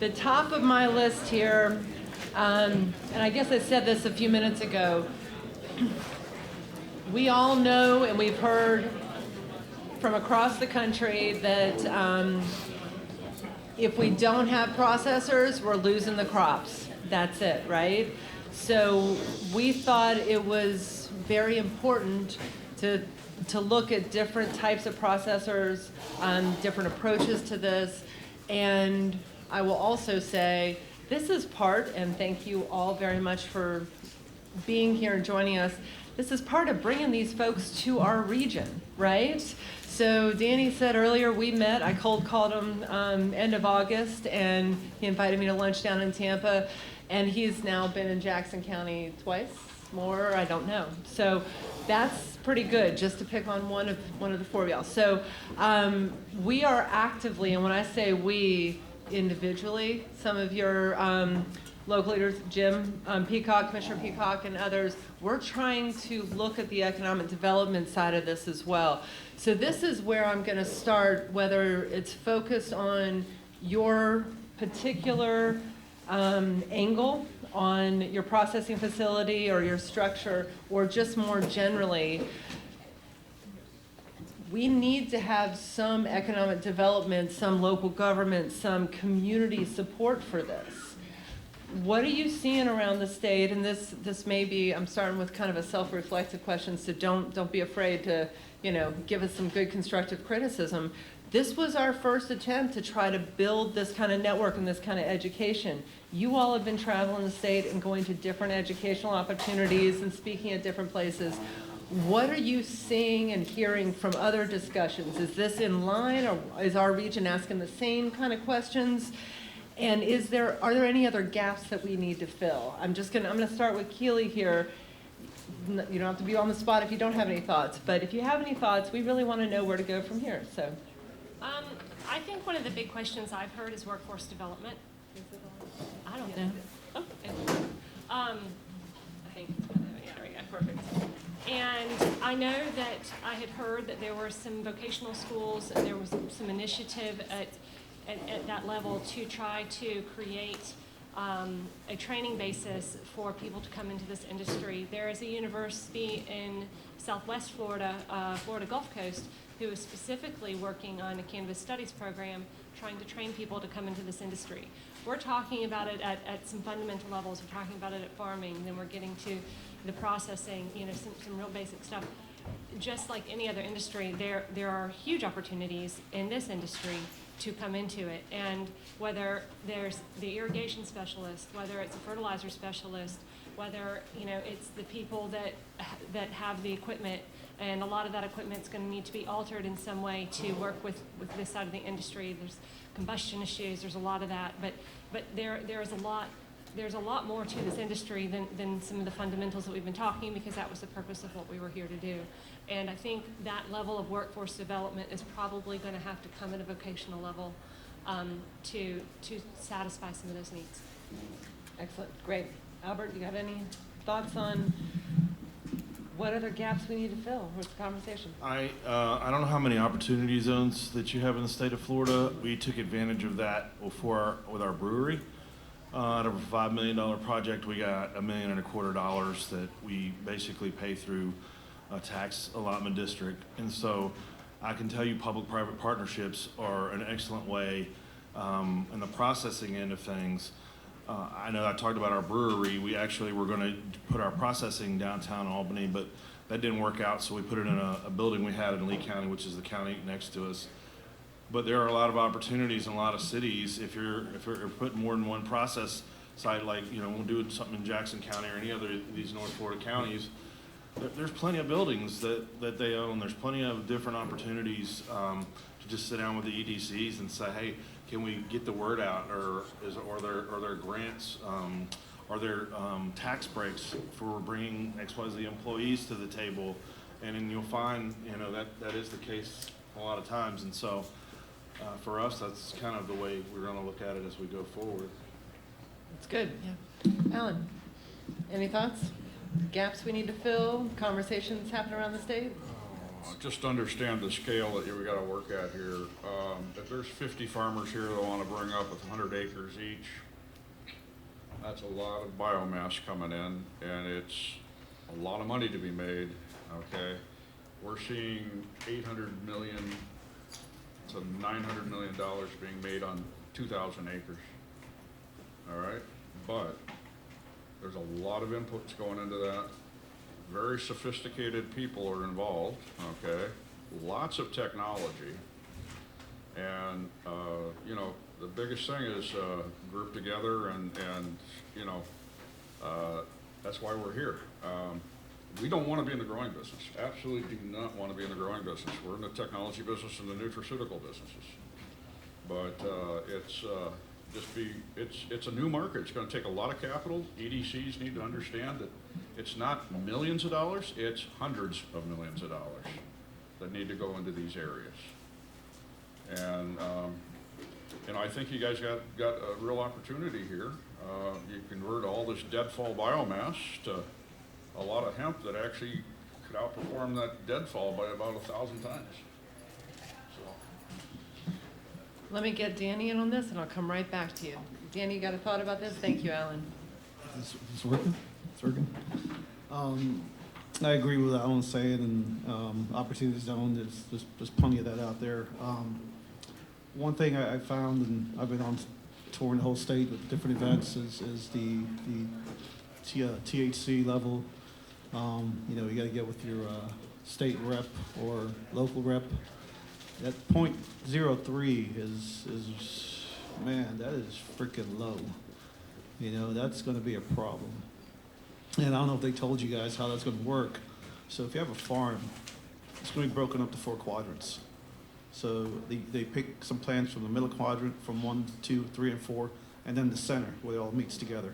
the top of my list here, and I guess I said this a few minutes ago, we all know and we've heard from across the country that if we don't have processors, we're losing the crops. That's it, right? So we thought it was very important to look at different types of processors, different approaches to this. And I will also say, this is part, and thank you all very much for being here and joining us, this is part of bringing these folks to our region, right? So Danny said earlier we met, I cold called him end of August, and he invited me to lunch down in Tampa, and he's now been in Jackson County twice, more, I don't know. So that's pretty good, just to pick on one of the four of y'all. So we are actively, and when I say we, individually, some of your local leaders, Jim Peacock, Commissioner Peacock, and others, we're trying to look at the economic development side of this as well. So this is where I'm going to start, whether it's focused on your particular angle on your processing facility or your structure, or just more generally, we need to have some economic development, some local government, some community support for this. What are you seeing around the state? And this may be, I'm starting with kind of a self-reflective question, so don't be afraid to, give us some good constructive criticism. This was our first attempt to try to build this kind of network and this kind of education. You all have been traveling the state and going to different educational opportunities and speaking at different places. What are you seeing and hearing from other discussions? Is this in line, or is our region asking the same kind of questions? And are there any other gaps that we need to fill? I'm gonna start with Keely here. You don't have to be on the spot if you don't have any thoughts, but if you have any thoughts, we really want to know where to go from here. So, I think one of the big questions I've heard is workforce development. I don't know. Oh, I think, yeah, there we go, perfect. And I know that I had heard that there were some vocational schools and there was some initiative at that level to try to create a training basis for people to come into this industry. There is a university in Southwest Florida, Florida Gulf Coast, who is specifically working on a cannabis studies program trying to train people to come into this industry. We're talking about it at some fundamental levels. We're talking about it at farming, then we're getting to the processing, some real basic stuff. Just like any other industry, there are huge opportunities in this industry to come into it. And whether there's the irrigation specialist, whether it's a fertilizer specialist, whether it's the people that have the equipment, and a lot of that equipment is going to need to be altered in some way to work with this side of the industry. There's combustion issues. There's a lot of that, but there's a lot more to this industry than some of the fundamentals that we've been talking, because that was the purpose of what we were here to do. And I think that level of workforce development is probably going to have to come at a vocational level to satisfy some of those needs. Excellent, great. Albert, you got any thoughts on what other gaps we need to fill with the conversation? I don't know how many opportunity zones that you have in the state of Florida. We took advantage of that before with our brewery. Out of a $5 million project, we got $1.25 million that we basically pay through a tax allotment district. And so I can tell you public-private partnerships are an excellent way in the processing end of things. I know I talked about our brewery. We actually were going to put our processing downtown Albany, but that didn't work out, so we put it in a building we had in Lee County, which is the county next to us. But there are a lot of opportunities in a lot of cities. If you're putting more than one process site, like we'll do something in Jackson County or any other of these North Florida counties, there's plenty of buildings that they own. There's plenty of different opportunities to just sit down with the EDCs and say, hey, can we get the word out, or are there grants, are there tax breaks for bringing XYZ employees to the table? And then you'll find that is the case a lot of times. And so for us, that's kind of the way we're going to look at it as we go forward. That's good. Yeah. Alan, any thoughts? Gaps we need to fill? Conversations happen around the state? Just understand the scale that we gotta work at here. If there's 50 farmers here that wanna bring up 100 acres each, that's a lot of biomass coming in, and it's a lot of money to be made, okay? We're seeing 800 million to $900 million being made on 2,000 acres, all right? But there's a lot of inputs going into that. Very sophisticated people are involved, okay? Lots of technology. And, you know, the biggest thing is group together and you know, that's why we're here. We don't want to be in the growing business. Absolutely do not want to be in the growing business. We're in the technology business and the nutraceutical businesses. But it's a new market. It's going to take a lot of capital. EDCs need to understand that it's not millions of dollars, it's hundreds of millions of dollars that need to go into these areas. And you know, I think you guys got a real opportunity here. You convert all this deadfall biomass to a lot of hemp that actually could outperform that deadfall by about 1,000 times. So. Let me get Danny in on this, and I'll come right back to you. Danny, you got a thought about this? Thank you, Alan. It's working. It's working. I agree with what Alan's saying, and opportunity zone. There's plenty of that out there. One thing I found, and I've been on touring the whole state with different events, is the THC level. You know, you got to get with your state rep or local rep. That .03 is man, that is freaking low. You know, that's going to be a problem. And I don't know if they told you guys how that's going to work. So if you have a farm, it's going to be broken up to 4 quadrants. So they pick some plants from the middle quadrant, from 1, 2, 3, and 4, and then the center where it all meets together.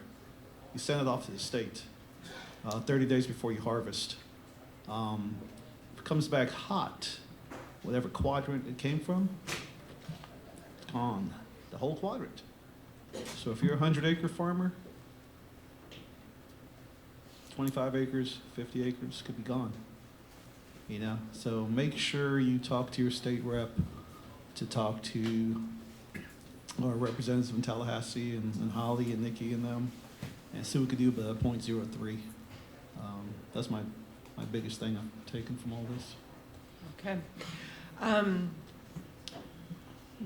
You send it off to the state 30 days before you harvest. If it comes back hot, whatever quadrant it came from, it's gone, the whole quadrant. So if you're a 100-acre farmer, 25 acres, 50 acres could be gone. You know, so make sure you talk to your state rep, to talk to our representatives in Tallahassee and Holly and Nikki and them, and see what we could do about .03. That's my biggest thing I've taken from all this. Okay.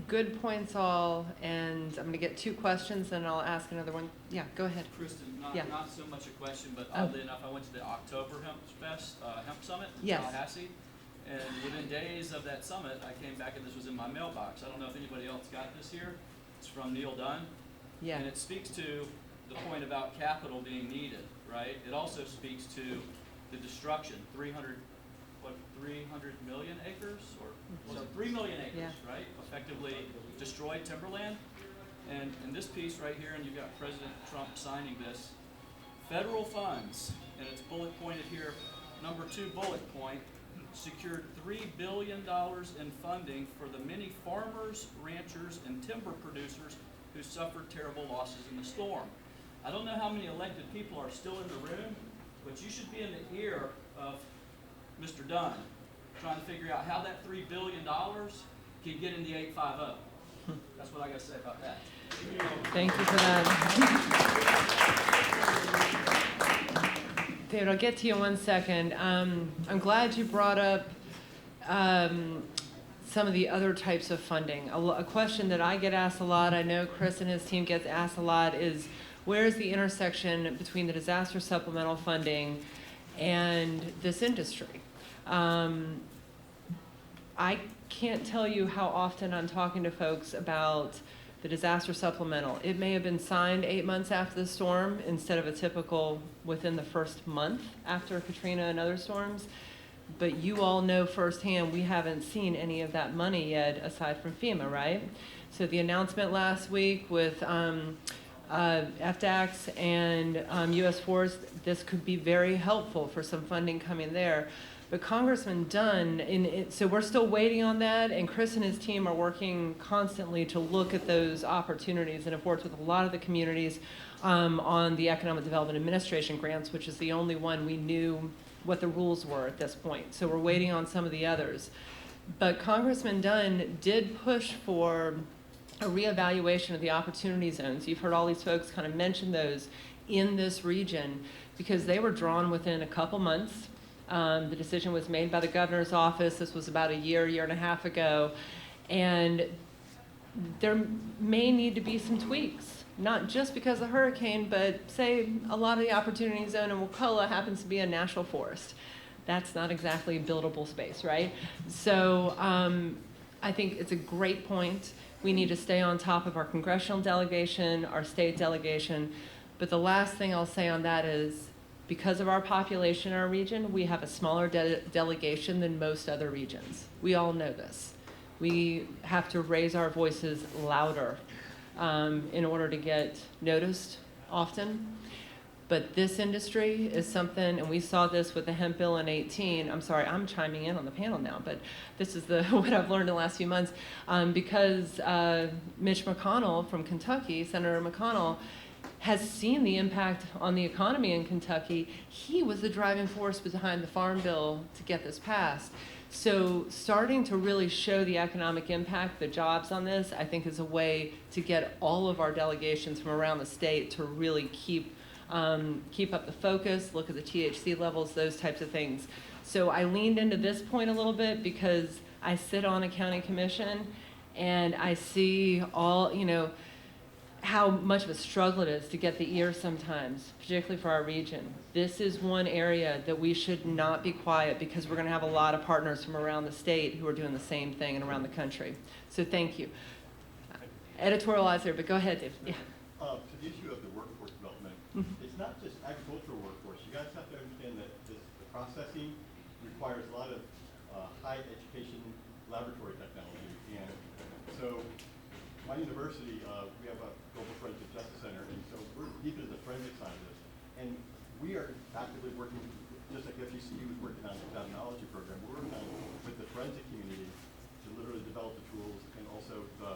Good points all, and I'm going to get 2 questions, and I'll ask another one. Yeah, go ahead. Kristen, Yeah. not so much a question, but oddly enough, I went to the October Hemp Fest, Hemp Summit in Yes. Tallahassee, and within days of that summit, I came back and this was in my mailbox. I don't know if anybody else got this here. It's from Neil Dunn. Yeah. And it speaks to the point about capital being needed, right? It also speaks to the destruction, 300 million acres, or was it 3 million acres, Yeah. right? Effectively destroyed timberland. And in this piece right here, and you've got President Trump signing this, federal funds, and it's bullet pointed here, number 2 bullet point, secured $3 billion in funding for the many farmers, ranchers, and timber producers who suffered terrible losses in the storm. I don't know how many elected people are still in the room, but you should be in the ear of Mr. Dunn, trying to figure out how that $3 billion can get in the 850. That's what I got to say about that. Thank you for that. David, I'll get to you in 1 second. I'm glad you brought up some of the other types of funding. A question that I get asked a lot, I know Chris and his team gets asked a lot, is where's the intersection between the disaster supplemental funding and this industry? I can't tell you how often I'm talking to folks about the disaster supplemental. It may have been signed 8 months after the storm instead of a typical within the first month after Katrina and other storms. But you all know firsthand we haven't seen any of that money yet aside from FEMA, right? So the announcement last week with FDACS and US Forest, this could be very helpful for some funding coming there. But Congressman Dunn, so we're still waiting on that, and Chris and his team are working constantly to look at those opportunities and have worked with a lot of the communities on the Economic Development Administration grants, which is the only one we knew what the rules were at this point. So we're waiting on some of the others. But Congressman Dunn did push for a reevaluation of the opportunity zones. You've heard all these folks kind of mention those in this region because they were drawn within a couple months. The decision was made by the governor's office. This was about a year and a half ago. And there may need to be some tweaks, not just because of the hurricane, but say a lot of the opportunity zone in Wakulla happens to be a national forest. That's not exactly a buildable space, right? So I think it's a great point. We need to stay on top of our congressional delegation, our state delegation. But the last thing I'll say on that is, because of our population in our region, we have a smaller delegation than most other regions. We all know this. We have to raise our voices louder in order to get noticed often. But this industry is something, and we saw this with the hemp bill in 18. I'm sorry, I'm chiming in on the panel now, but this is what I've learned in the last few months. Because Mitch McConnell from Kentucky, Senator McConnell, has seen the impact on the economy in Kentucky. He was the driving force behind the Farm Bill to get this passed. So starting to really show the economic impact, the jobs on this, I think is a way to get all of our delegations from around the state to really keep up the focus, look at the THC levels, those types of things. So I leaned into this point a little bit because I sit on a county commission and I see all, how much of a struggle it is to get the ear sometimes, particularly for our region. This is one area that we should not be quiet because we're going to have a lot of partners from around the state who are doing the same thing and around the country. So thank you. Editorialize there, but go ahead, Dave. Yeah. To the issue of the workforce development, it's not just agricultural workforce. You guys have to understand that the processing requires a lot of high education laboratory technology. And so my university, we have a Global Forensic Justice Center, and so we're deep into the forensic side of this. And we are actively working, just like FGCU was working on the technology program, we're working on with the forensic community to literally develop the tools and also the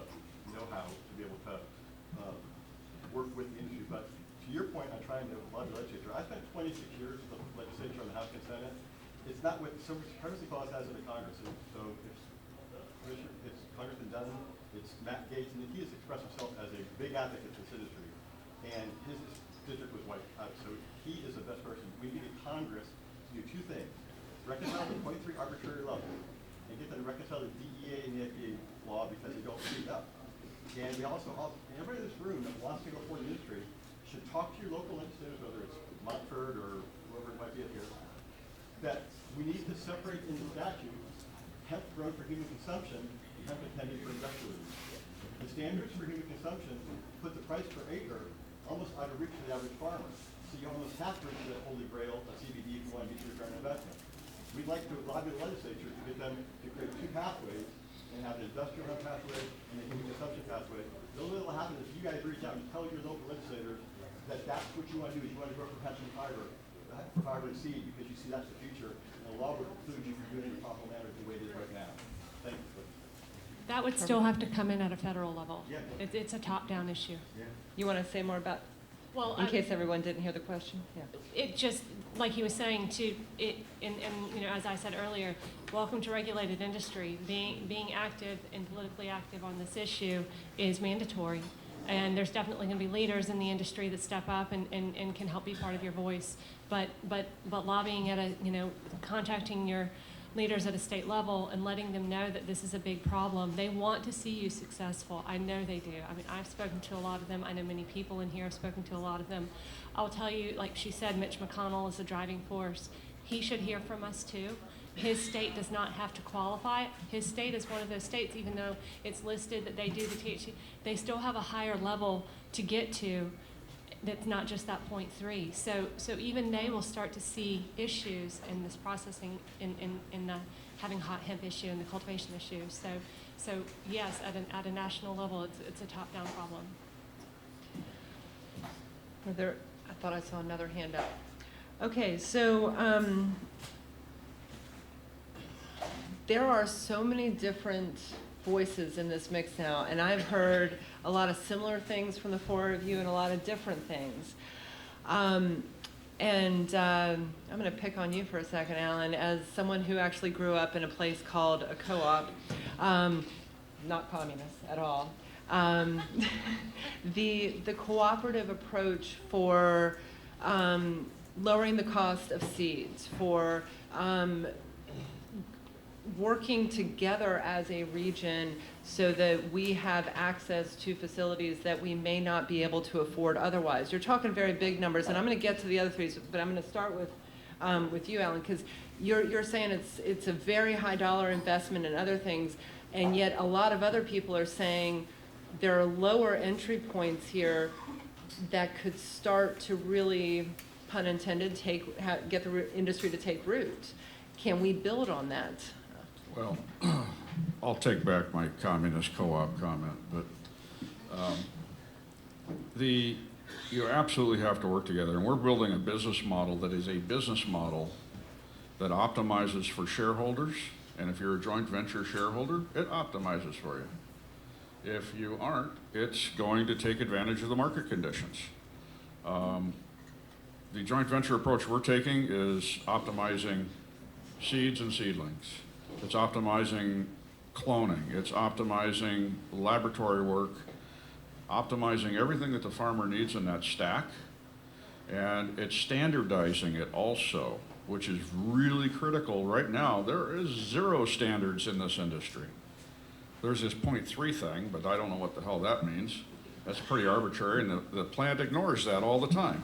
know-how to be able to work with the industry. But to your point on trying to lobby the legislature, I spent 26 years with the legislature on the House and Senate. It's not what privacy clause has in the Congress. So it's Congressman Dunn, it's Matt Gaetz, and he has expressed himself as a big advocate for this industry. And his district was wiped out, so he is the best person. We needed Congress to do two things: reconcile the 0.3 arbitrary level, and get them to reconcile the DEA and the FDA law because they don't speak up. And we also, everybody in this room that wants to go for the industry should talk to your local legislators, whether it's Montford or whoever it might be up here, that we need to separate in the statute hemp grown for human consumption and hemp intended for industrial use. The standards for human consumption put the price per acre almost out of reach for the average farmer. So you almost have to reach that holy grail of CBD if you want to get your return on investment. We'd like to lobby the legislature to get them to create two pathways and have an industrial hemp pathway and a human consumption pathway. The only thing that will happen is you guys reach out and tell your local legislators that that's what you want to do, is you want to grow for hemp and fiber and seed, because you see that's the future. And the law would preclude you from doing it in a proper manner the way it is right now. Thank you. That would still have to come in at a federal level. Yeah. It's a top-down issue. Yeah. You want to say more about, Well, in case everyone didn't hear the question? Yeah. it just, like he was saying, and as I said earlier, welcome to regulated industry. Being active and politically active on this issue is mandatory. And there's definitely going to be leaders in the industry that step up and can help be part of your voice. But lobbying at contacting your leaders at a state level and letting them know that this is a big problem. They want to see you successful. I know they do. I mean, I've spoken to a lot of them. I know many people in here have spoken to a lot of them. I'll tell you, like she said, Mitch McConnell is a driving force. He should hear from us too. His state does not have to qualify. His state is one of those states, even though it's listed that they do the THC, they still have a higher level to get to that's not just that 0.3. So even they will start to see issues in this processing, in the having hot hemp issue and the cultivation issue. So yes, at a national level, it's a top-down problem. I thought I saw another hand up. Okay, so there are so many different voices in this mix now, and I've heard a lot of similar things from the four of you and a lot of different things. And I'm going to pick on you for a second, Alan, as someone who actually grew up in a place called a co-op, not communist at all. The cooperative approach for lowering the cost of seeds, for working together as a region so that we have access to facilities that we may not be able to afford otherwise. You're talking very big numbers, and I'm going to get to the other three, but I'm going to start with you, Alan, because you're saying it's a very high dollar investment and other things, and yet a lot of other people are saying there are lower entry points here that could start to really, pun intended, get the industry to take root. Can we build on that? Well, I'll take back my communist co-op comment, but you absolutely have to work together, and we're building a business model that is a business model that optimizes for shareholders, and if you're a joint venture shareholder, it optimizes for you. If you aren't, it's going to take advantage of the market conditions. The joint venture approach we're taking is optimizing seeds and seedlings. It's optimizing cloning. It's optimizing laboratory work, optimizing everything that the farmer needs in that stack, and it's standardizing it also, which is really critical. Right now, there is zero standards in this industry. There's this 0.3 thing, but I don't know what the hell that means. That's pretty arbitrary, and the plant ignores that all the time.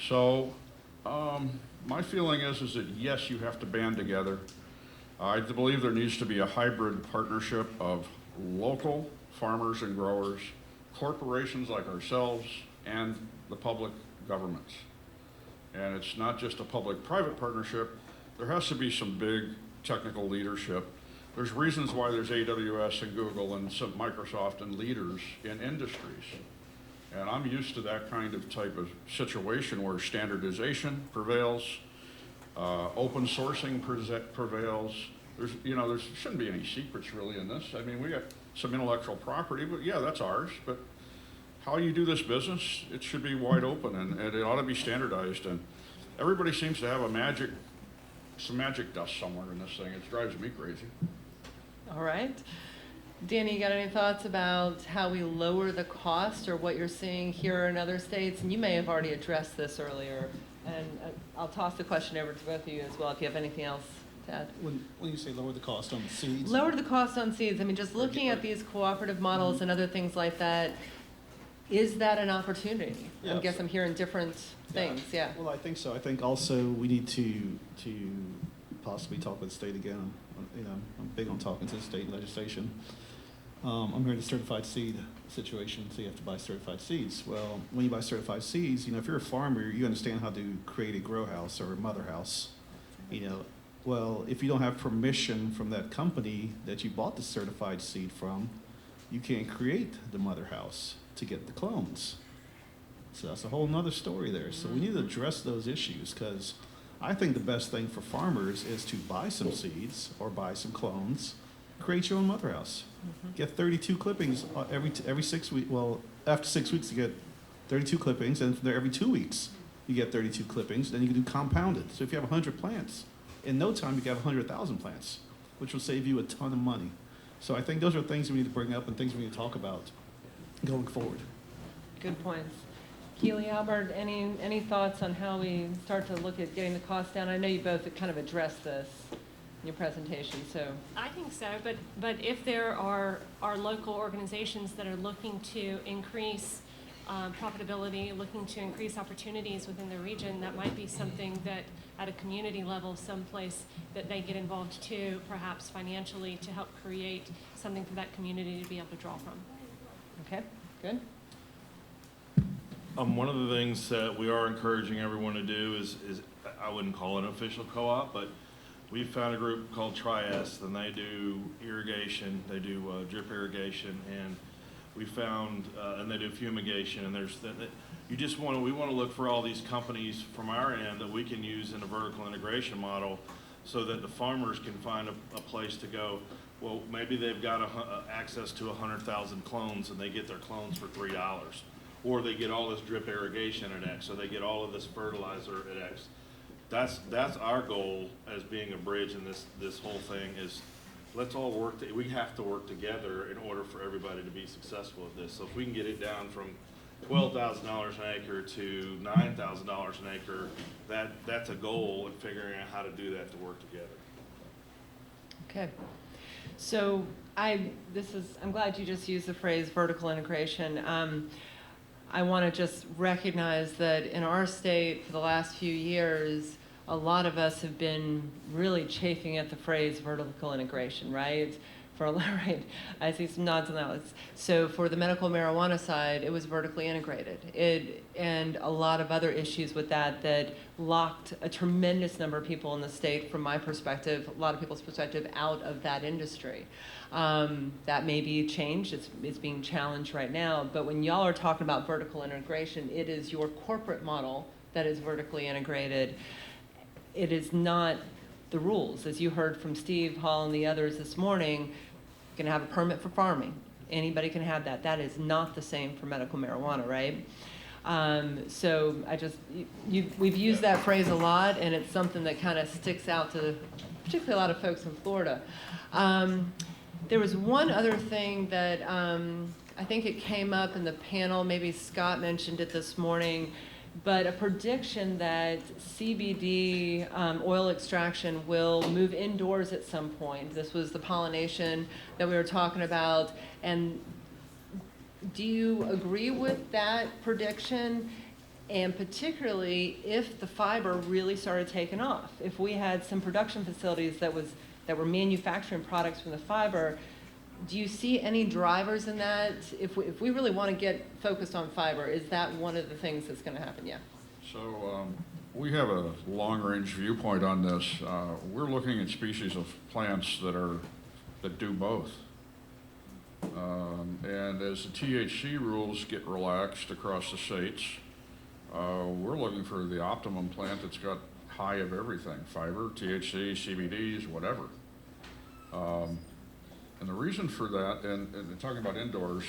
So my feeling is that yes, you have to band together. I believe there needs to be a hybrid partnership of local farmers and growers, corporations like ourselves, and the public governments. And it's not just a public-private partnership. There has to be some big technical leadership. There's reasons why there's AWS and Google and some Microsoft and leaders in industries. And I'm used to that kind of type of situation where standardization prevails, open sourcing prevails. There shouldn't be any secrets really in this. I mean, we got some intellectual property, but yeah, that's ours. But how you do this business, it should be wide open, and it ought to be standardized. And everybody seems to have some magic dust somewhere in this thing. It drives me crazy. All right. Danny, you got any thoughts about how we lower the cost or what you're seeing here in other states? And you may have already addressed this earlier. And I'll toss the question over to both of you as well if you have anything else to add. When you say lower the cost on seeds? Lower the cost on seeds. I mean, just looking at these cooperative models and other things like that, is that an opportunity? I Yes. guess I'm hearing different things, yeah. Well, I think so. I think also we need to possibly talk with the state again. I'm big on talking to the state legislation. I'm hearing the certified seed situation, so you have to buy certified seeds. Well, when you buy certified seeds, if you're a farmer, you understand how to create a grow house or a mother house. Well, if you don't have permission from that company that you bought the certified seed from, you can't create the mother house to get the clones. So that's a whole nother story there. So we need to address those issues, because I think the best thing for farmers is to buy some seeds or buy some clones, create your own mother house. Get 32 clippings every 6 weeks. Well, after 6 weeks, you get 32 clippings, and every 2 weeks, you get 32 clippings. Then you can do compounded. So if you have 100 plants, in no time you can have 100,000 plants, which will save you a ton of money. So I think those are things we need to bring up and things we need to talk about going forward. Good points. Keely, Albert, any thoughts on how we start to look at getting the cost down? I know you both kind of addressed this in your presentation, so. I think so, but if there are local organizations that are looking to increase profitability, looking to increase opportunities within the region, that might be something that at a community level, someplace that they get involved too, perhaps financially, to help create something for that community to be able to draw from. Okay, good. One of the things that we are encouraging everyone to do is I wouldn't call it an official co-op, but we found a group called Triest, and they do irrigation, they do drip irrigation, and we found, and they do fumigation, and we want to look for all these companies from our end that we can use in a vertical integration model so that the farmers can find a place to go. Well, maybe they've got access to 100,000 clones and they get their clones for $3. or they get all this drip irrigation at X, or they get all of this fertilizer at X. That's our goal as being a bridge in this whole thing is, let's all work, we have to work together in order for everybody to be successful at this. So if we can get it down from $12,000 an acre to $9,000 an acre, that's a goal in figuring out how to do that to work together. Okay. So I'm glad you just used the phrase vertical integration. I want to just recognize that in our state for the last few years, a lot of us have been really chafing at the phrase vertical integration, right? Right, I see some nods on that. So for the medical marijuana side, it was vertically integrated. And a lot of other issues with that locked a tremendous number of people in the state, from my perspective, a lot of people's perspective, out of that industry. That may be changed, it's being challenged right now, but when y'all are talking about vertical integration, it is your corporate model that is vertically integrated. It is not the rules. As you heard from Steve Hall and the others this morning, you can have a permit for farming. Anybody can have that. That is not the same for medical marijuana, right? So we've used that phrase a lot, and it's something that kind of sticks out to particularly a lot of folks in Florida. There was one other thing that I think it came up in the panel, maybe Scott mentioned it this morning, but a prediction that CBD oil extraction will move indoors at some point. This was the pollination that we were talking about. And do you agree with that prediction? And particularly if the fiber really started taking off, if we had some production facilities that were manufacturing products from the fiber, do you see any drivers in that? If we really want to get focused on fiber, is that one of the things that's going to happen? Yeah. So we have a long-range viewpoint on this. We're looking at species of plants that do both. And as the THC rules get relaxed across the states, we're looking for the optimum plant that's got high of everything: fiber, THC, CBDs, whatever. And the reason for that, and talking about indoors,